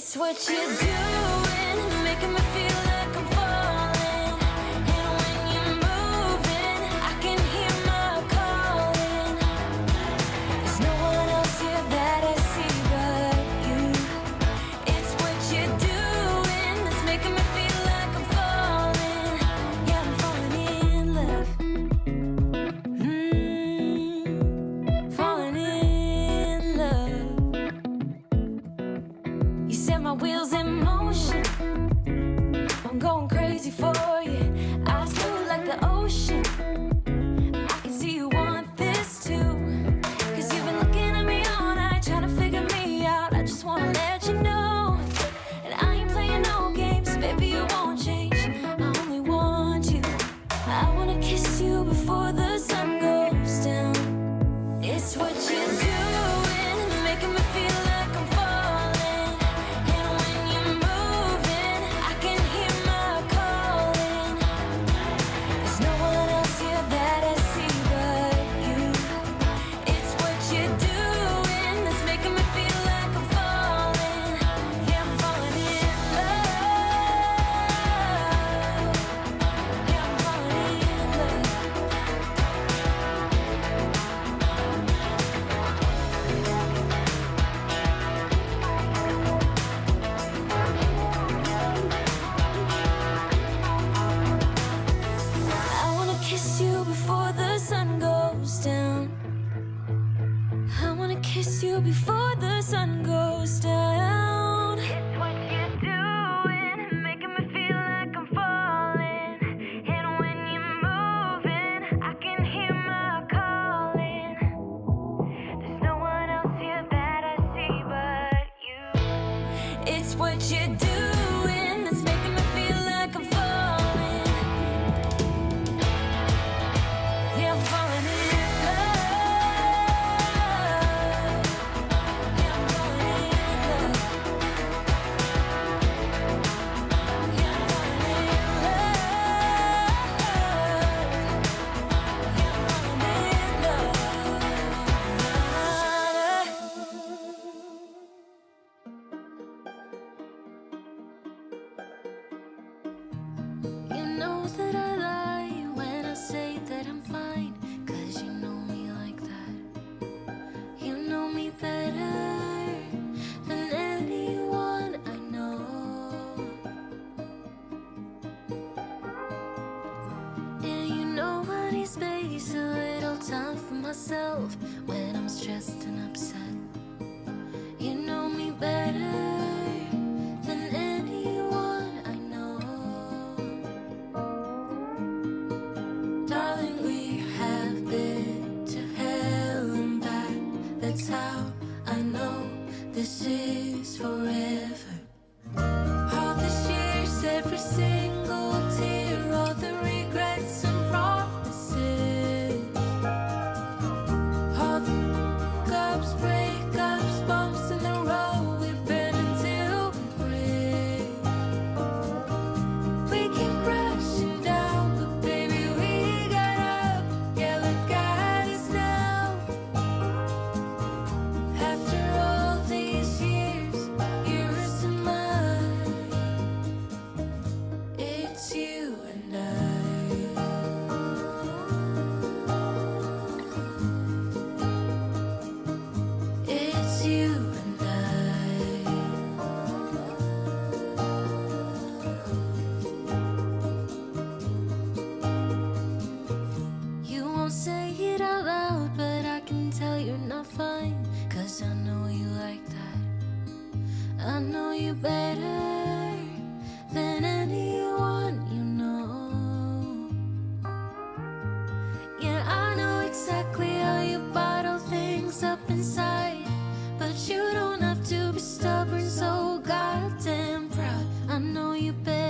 It's what you're doing, it's making me feel like I'm falling. And when you're moving, I can hear my calling. There's no one else here that I see but you. It's what you're doing, it's making me feel like I'm falling. Yeah, I'm falling in love. Falling in love. You set my wheels in motion. I'm going crazy for you. Eyes blue like the ocean. I can see you want this too. Cause you've been looking at me all night, trying to figure me out. I just wanna let you know. And I ain't playing no games, baby, you won't change. I only want you. I wanna kiss you before the sun goes down. It's what you're doing, it's making me feel like I'm falling. And when you're moving, I can hear my calling. There's no one else here that I see but you. It's what you're doing, it's making me feel like I'm falling. Yeah, I'm falling in love. Yeah, I'm falling in love. I wanna kiss you before the sun goes down. I wanna kiss you before the sun goes down. It's what you're doing, making me feel like I'm falling. And when you're moving, I can hear my calling. There's no one else here that I see but you. It's what you're doing, it's making me feel like I'm falling. Yeah, I'm falling in love. Yeah, I'm falling in love. Yeah, I'm falling in love. Yeah, I'm falling in love. You know that I lie when I say that I'm fine, 'cause you know me like that. You know me better than anyone I know. And you know I need space, a little time for myself when I'm stressed and upset. You know me better than anyone I know. Darling, we have been to hell and back. That's how I know this is forever. All these years, every single tear, all the regrets and promises, all the ups, breakups, bumps in the road, we've been until we break. We came crashing down, but baby, we got up. Yeah, look at us now. After all these years, yours and mine, it's you and I. It's you and I. You won't say it out loud, but I can tell you're not fine, 'cause I know you like that. I know you better than anyone you know. Yeah, I know exactly how you bottle things up inside, but you don't have to be stubborn, so goddamn proud. I know you better